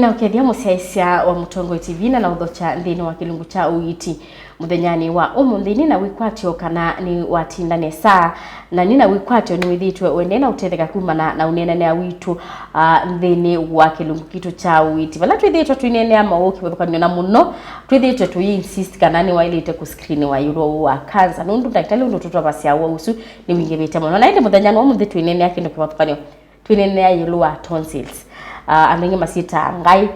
Nina ukedia musesia wa Mutongo TV na udhocha ndini wa kilungu cha Uiiti muthenyani wa umuthini na wikwatio kana ni watindane saa na nina wikwatio ni withitwe wendena utetheka kumana na unenene witu ndini wa kilungu kitu cha Uiiti bala twithitwe twinene amauki wethukana na muno twithitwe tu insist kana ni wailite ku screen wa yuro wa kanza nundu daktari undu tutwa basia wa usu ni wingebete muno na inde muthenyani wa umuthi twinene akindu kiwathukanio twinene ya yuro wa tonsils amenye masita ngai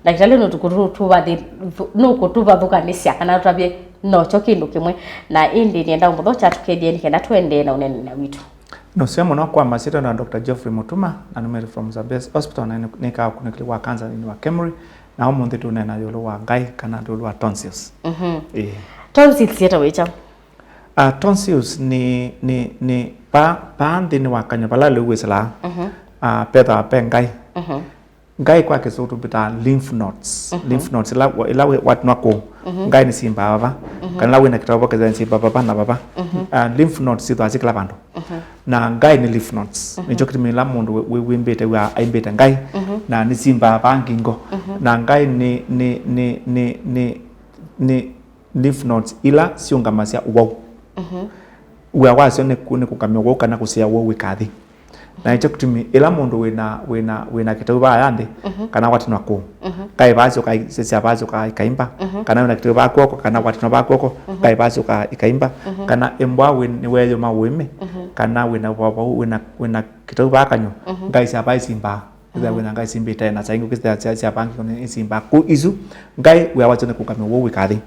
daktari no tukutuba de no kutuba thukanisha kana twabye no chokindu kimwe na indi nienda umutho cha tukedie ni kenda twende na unene na witu no sema no kwa masita na Dr. Geoffrey Mutuma na numeri from Zabes Hospital na nika kunekli wa kanza ni wa Kemri na umuntu tunena yolo wa ngai kana yolo wa tonsils tonsils yeta wecha tonsils ni pa ndini wa kanyabala lewesala peta pengai ngai kwa kesoto bita lymph nodes ila wat nako ngai ni simba baba kana lawe na kitabo kaza simba baba na baba lymph nodes sito asikla bantu na ngai ni lymph nodes ni jokiti la mundu we mbete wa aimbeta ngai na ni simba bangingo na ngai ni lymph nodes ila siungamasia uwau wasio ne kukamya uwau kana kusia uwau wikathi na icho kutumi ila mundu wina kitabu ba yande kana watu nako kai bazo kai sisi bazo kai kaimba kana wina kitabu ba kwako kana watu ba kwako kai bazo kai kaimba kana embwa ni weyo maweme kana wina kitabu ba kanyo ngai sabai simba ida wina ngai simba tena saingu kisa sia banki kone simba ku izu ngai we watu ne kukamya wo wikadi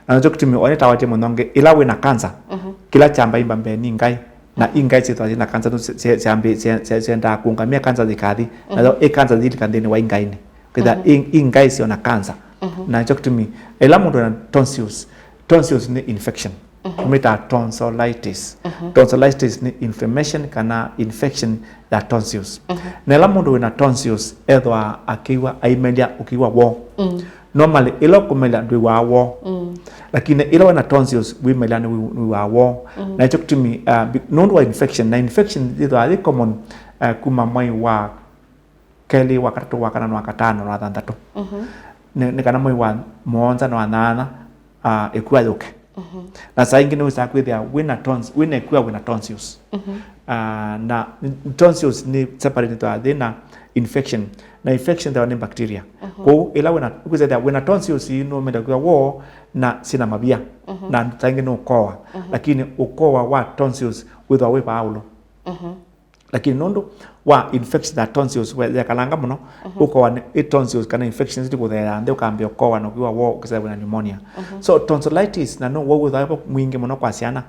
na icho kutumi one tawate mononge ila wina kanza kila chamba imba mbeni ngai na ingai chetu na kanza tu sienda kuungamia kanza zikadi na kanza zili kandeni wa ingai ni kwa ingai sio na kanza na hicho kitumi ela mundu na tonsils ni infection tumita tonsillitis tonsillitis ni inflammation kana infection ya tonsils na ela mundu na tonsils edwa akiwa aimelia ukiwa wo normally ilo kumelia ndwi wa wo lakini ilo na tonsils we melia ni wa wo na hicho kitumi nundu wa infection na infection ito ali common kuma mai wa keli wakati wakana na wakatano na thandatu ni kana mai wa monza na nana ekuwa yoke na saa ingine wisa kwithia wina ekuwa wina tonsils na tonsils ni separate to adena infection na infection da ni bacteria kwa ila wina tonsils no meda kwa wo na sina mabia na tangine ukoa lakini ukoa wa tonsils without we paulo lakini nondo wa infection that tonsils we kalanga muno ukoa ni tonsils kana infections ndiko there ndio kaambia ukoa no kwa wo kisa na pneumonia so tonsillitis na no wo without mwingi muno kwa siana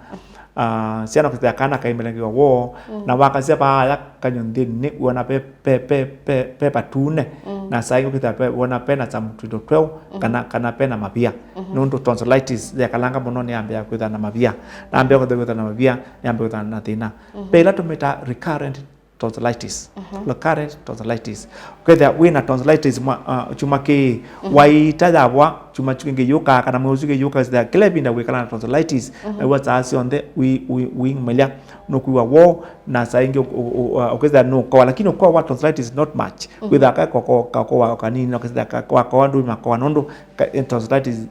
siana kwa kana kaimelengiwa wo na wakazia ba ya kanyondini wana pe patune na sai ukita wana pena cha mtudo 12 kana pena mabia nondo tonsillitis ya kalanga muno ni ambia kwa na mabia na ambia kwa na mabia ni ambia kwa na tena pela tumeta recurrent tonsillitis recurrent tonsillitis kwenda wina tonsillitis chuma ke waita dabwa chuma chukinge yoka kana mwezuke yoka za kile binda wekala na tonsillitis wa asi onde we melia no kuwa wo na sainge okeza no kwa lakini kwa wa tonsillitis not much with aka kwa kanini na okeza kwa ndu makwa nondo tonsillitis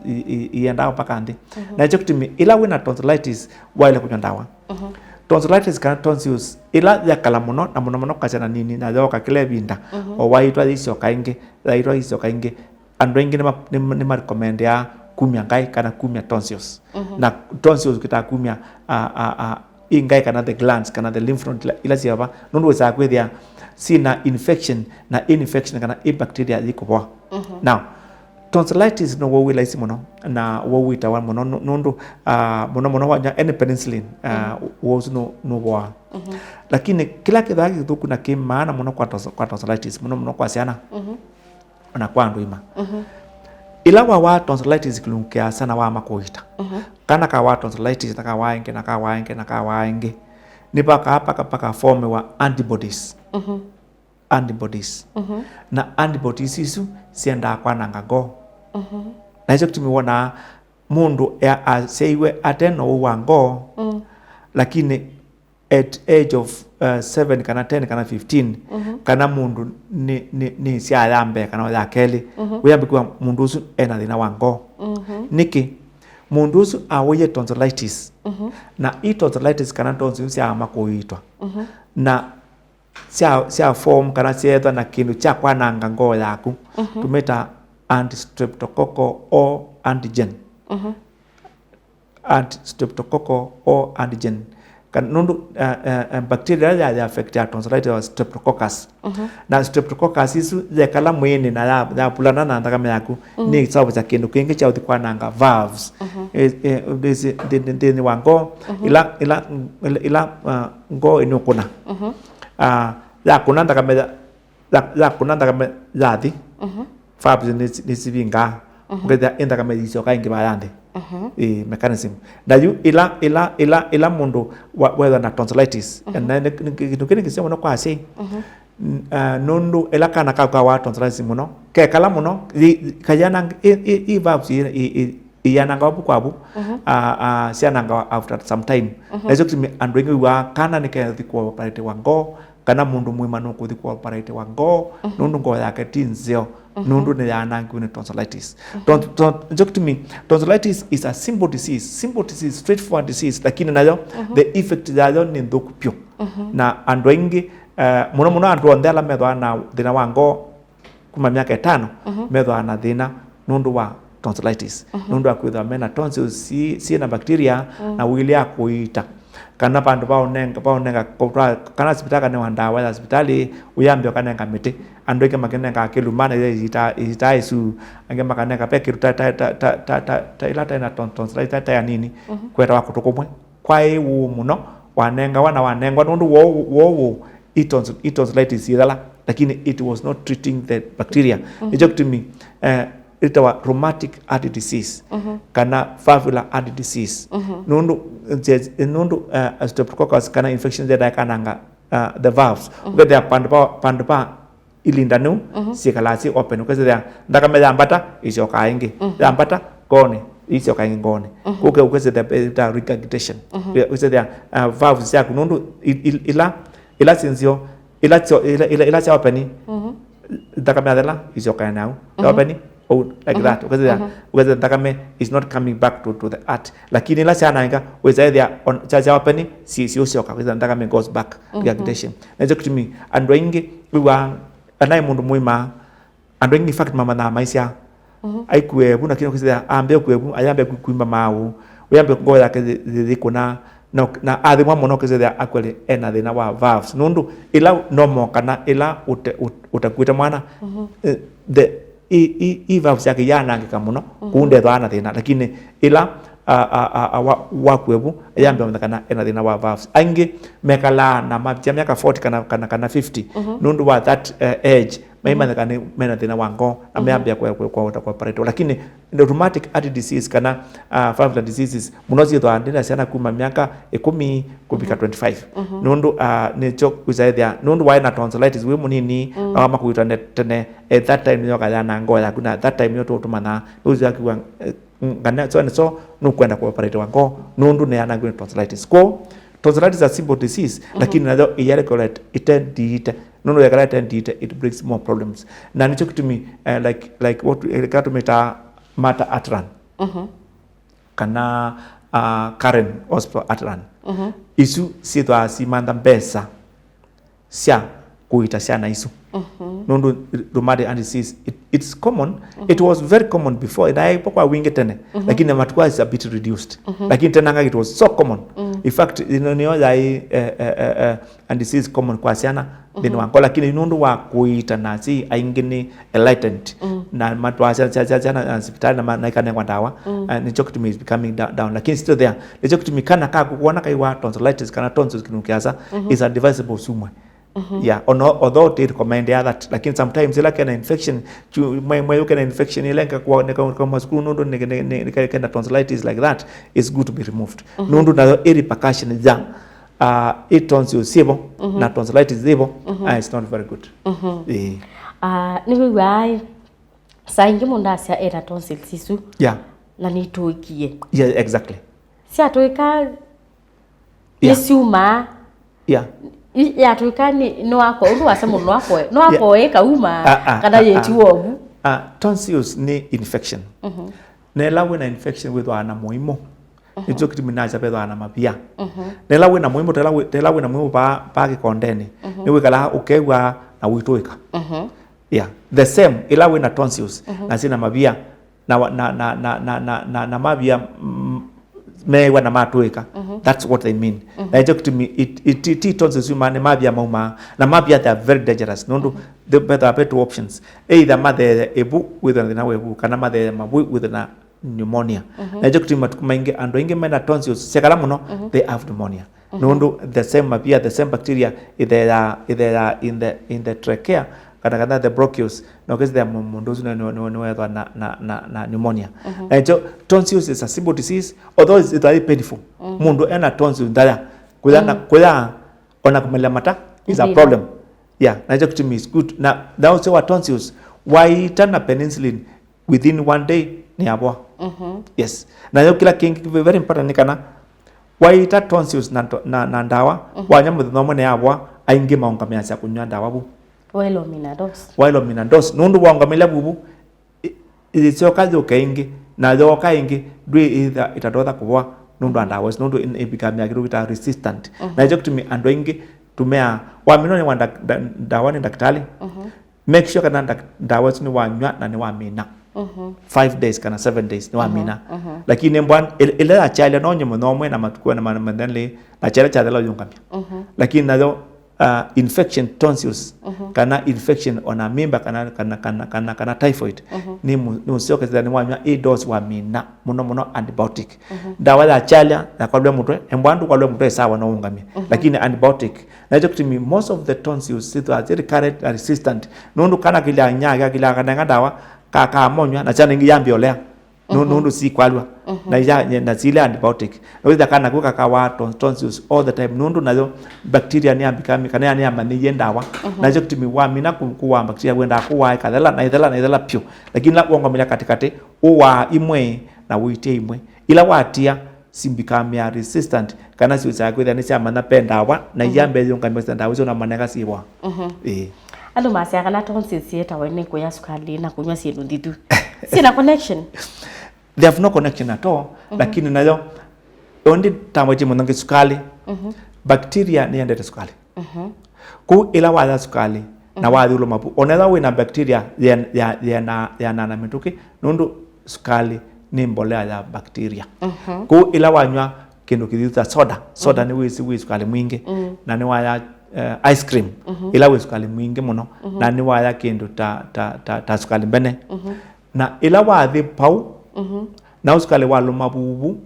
ienda mpaka ande na hicho kitimi ila wina tonsillitis wale kunyandawa tonsillitis kana tonsils ila ya kala muno na muno kachana nini na yoka kile binda o waitwa iso kainge ando ingine ni recommend ya kumya ngai kana kumya tonsils na tonsils kita kumya ingai kana the glands kana the lymph node ila siaba nondo za kwethia sina infection na infection kana bacteria ziko now tonsillitis no wo wila muno na wo wita wa muno nondo muno wa any penicillin was no wa lakini kila kidhaki tu kuna kimana muno kwa tonsillitis muno kwa siana na kwa nduima ila wa tonsillitis kilunkia sana wa makoita kana ka wa tonsillitis na ka waenge ni paka form wa antibodies na antibodies isu sienda kwa nangago na hicho tumeona mundu aseiwe ateno wango lakini at age of 7 kana 10 kana 15 kana mundu ni cia yambe kana ya keli uyambe kwa mundu usu ena thina wa ngoo niki mundu usu awoye tonsillitis na tonsillitis kana tonsils cia makuitwa na cia form kana cietha na kindu cha kwananga ngoo yaku tumeta anti-streptococcal or antigen anti-streptococcal or antigen kan nundu bacteria ya affect ya tonsillitis or streptococcus na streptococcus isu ya kala mwini na ya pulana na ndakame yaku ni sababu za kindu kingi cha uthikwananga valves ni wango ila ngo inukuna ya kunanda kame yathi valves ni sivinga ngeza enda kama iso kaingi bayande mechanism na yu ila mundu whether na tonsillitis na kindu kini kisema no kwase nundu ila kana ka wa tonsillitis muno ke kala muno kayana i valves iyananga wapu kwabu siananga after some time nazo kimi andwengi wa kana nikathi kwa operate wango kana mundu mwima no kuthi kwa operate wango nundu ngo yake tinzio nundu ne yanangu ni tonsillitis tonsillitis is a simple disease straightforward disease lakini nayo the effect yayo ni ndokupyo na andwengi muno andu ondela methwa na thina wango kuma miaka 5 methwa na thina nundu wa tonsillitis nundu akwitha mena tonsils si na bacteria na wili ya kuita kana pandu paonenga kana hospitali ne wandawa ya hospitali uyambe kanenga miti andu ke makenenga kelumana ita isu ange makanenga pe kiruta ta ilata na tonsillitis ta ya nini kweta wakutukumwe kwai muno wanenga nundu wo tonsillitis yala lakini it was not treating the bacteria it to me itawa rheumatic heart disease kana valvular heart disease nundu streptococcus kana infection that kananga the valves uketha pandupa ilindanu sikalasi open uketha ndakame yambata isio kaingi yambata gone isio kaingi gone uketha the regurgitation uketha valves ya nundu ila sensio ila cha open ndakame adela isio kainau open like that because the is not coming back to the art lakini la sana inga weza there on cha open si usioka because the goes back regurgitation nazo kutumi andwengi wiwa anai mundu muima andwengi fact mama na maisha aikwe buna kino kizia ambe kwebu ayambe kuimba mawu uyambe ngo yake zikuna na athimwa muno kizia akwele ena thina wa valves nundu ila normal kana ila utakwita mwana the valves yake yanangika muno kunde thana thina lakini ila wakwebu yambe mtakana ena thina wa valves aingi mekala na mabya miaka 40 kana 50 nundu wa that age maima kana mena thina wango na meambia kwa operate lakini the rheumatic heart disease kana valvular diseases munozi thwa sana kuma miaka 10 kubika 25 nundu necho kuzaithia nundu wa na tonsillitis we munini na makuitwa tene at that time nyoka yana ngo ya kuna that time yoto tumana uzi akiwa ngana so no kwenda kwa operate wango nundu ne yana tonsillitis tonsillitis is a simple disease lakini nayo iyarekolate itendite nundu yakalate itendite it brings more problems na nicho kitumi like what katumeta mata atran kana Karen hospital atran isu sitwa simanda mbesa sia kuita sana isu nundu rheumatic heart disease it's common it was very common before and I pokwa winge tene lakini matukwa is a bit reduced lakini tena it was so common in fact inonioza and disease common kwa sana then wanko lakini nundu wa kuita na si aingini enlightened na matwa sana hospitali na ikane dawa and the chocotome is becoming down lakini still there the chocotome kana ka kuona kaiwa tonsillitis kana tonsils kinukiasa is a divisible sumwe yeah although they recommend that lakini sometimes like an infection you can infection ile kwa kama school nundu ne tonsillitis like that is good to be removed nundu na repercussion za tonsils sibo na tonsillitis sibo it's not very good ni wai saingi mundasia era tonsils isu yeah na nituikie yeah exactly si atoika yesuma yeah ya tukani no wako undu wase mundu wako no wako eka uma kana yetiwo ogu tonsils ni infection nela wena infection with ana moimo ito kitiminaja pedo ana mapia nela wena moimo tela wena moimo pa kikondeni ni wikala ukewa na witoika yeah the same ila wena tonsils na sina mapia na mapia mewa na matoika that's what they mean na ito kitimi it tonsils humane mapia mauma na mapia they are very dangerous no the better options either mother ebu with na webu kana mother mabu with na pneumonia na ito kitimi matukumainge ando inge mena tonsils sekala muno they have pneumonia no the same mapia the same bacteria either in the trachea kana the bronchus no kesi the mundozu na pneumonia na ito tonsils is a simple disease although it's very painful mundu ena tonsils ndaya kuya ona kumela mata is a problem yeah na ito kitimi is good na also what tonsils why turn penicillin within 1 day ni abwa yes na yo kila king very important nikana why ta tonsils na ndawa wanyama thinomo ne abwa aingi maungamia cia kunywa ndawa bu Wailominados nundu wangamila bubu izokaje ukaingi na zoka ingi dwe itadotha kubwa nundu andawa nundu ibikamia kiru kita resistant na hizo kutumi ando ingi tumea wamino ni wanda dawa ni daktari make sure kana dawa ni wanywa na ni wamina 5 days kana 7 days ni wamina lakini mbwan ile achali no nyemo no mwe na matukua na mandanle na chala cha dala yungamia lakini nazo infection tonsils kana infection ona mimba kana typhoid ni musio kaza ni wanywa a dose wa mina muno antibiotic dawa ya chala na kwa mutwe embwandu kwa mutwe sawa na ungamia lakini antibiotic na hiyo kutimi most of the tonsils sit are very current resistant nundu kana kila nyaga kila kana dawa ka monywa na chana ngi yambiolea nundu si kwalwa na ya na zile antibiotic naweza kana kuka kawa tonsils all the time nundu nazo bacteria ni ambikami kana ni amani yendawa na hiyo kutimi wa mina kuwa bacteria wenda kuwa kadhala na idhala pio lakini la kuongamila katikati uwa imwe na uite imwe ila watia simbikamia resistant kana si usa kwetha ni chama na pendawa na yambe yongamisa ndawa zo na manega siwa alo masi akala tonsils yeta wene kuya sukali na kunywa sindu nditu sina connection they have no connection at all lakini nayo only tamaje munange sukali bacteria ni ende sukali ku ila wala sukali na wadi ulo mapu onela wina bacteria ya na mituki nundu sukali ni mbolea ya bacteria ku ila wanywa kindu kidita soda ni wisi sukali mwingi na ni waya ice cream ila wisi sukali mwingi muno na ni waya kindu ta sukali mbene na ila wadi pau na uskali walo mabubu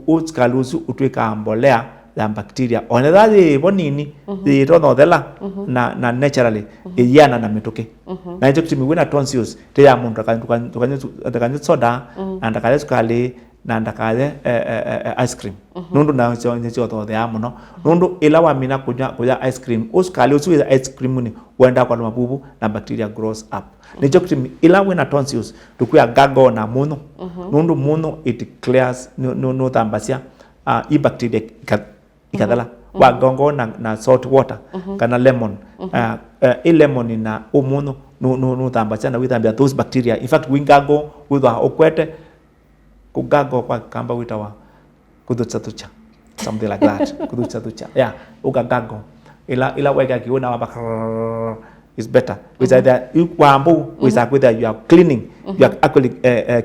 uskali usu utweka mbolea ya bacteria onedhaje bonini itono thela na naturally iyana na mituke na hicho kitimi wina tonsils te ya mundu tukanye soda andakale sukali na andakale ice cream nundu na nyecho to the amuno nundu ila wa mina kuja ice cream uskali usu ice cream ni wenda kwa mabubu na bacteria grows up nicho kitimi ila wina tonsils tukuya gago na muno nundu muno it clears no tambasia i bacteria ikadala wa gongo na salt water kana lemon lemon na umuno no tambasia na witambia those bacteria in fact wingago witha okwete kugago kwa kamba witawa kudutsatucha something like that kudutsatucha yeah ugago ila wega kiona waba is better which either you wambu with whether you are cleaning you are actually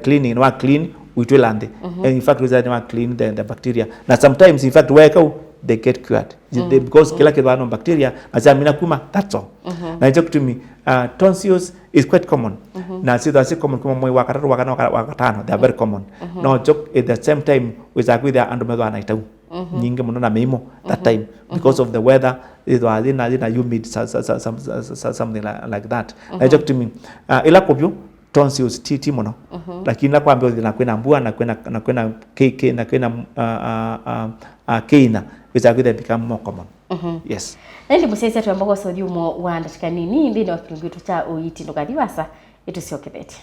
cleaning no clean with land and in fact with that clean the bacteria now sometimes in fact where they get cured because kila kitu ana bacteria azamina kuma that's all na hicho kitumi tonsils is quite common na si common kama mwe wakatatu wakatano they are very common no joke at the same time with the andomedo anaitau nyingi muno na meimo that time because of the weather it was in humid something like that na hicho kitumi ila kopyo tonsils titi muno lakini la kwambia zinakwenda mbua na kwenda keke na kwenda keina which they become more common yes ndi musese tu ambako sodium wa ndatika nini ndino kilungu cha Uiiti ndokadiwasa itu sio kebeti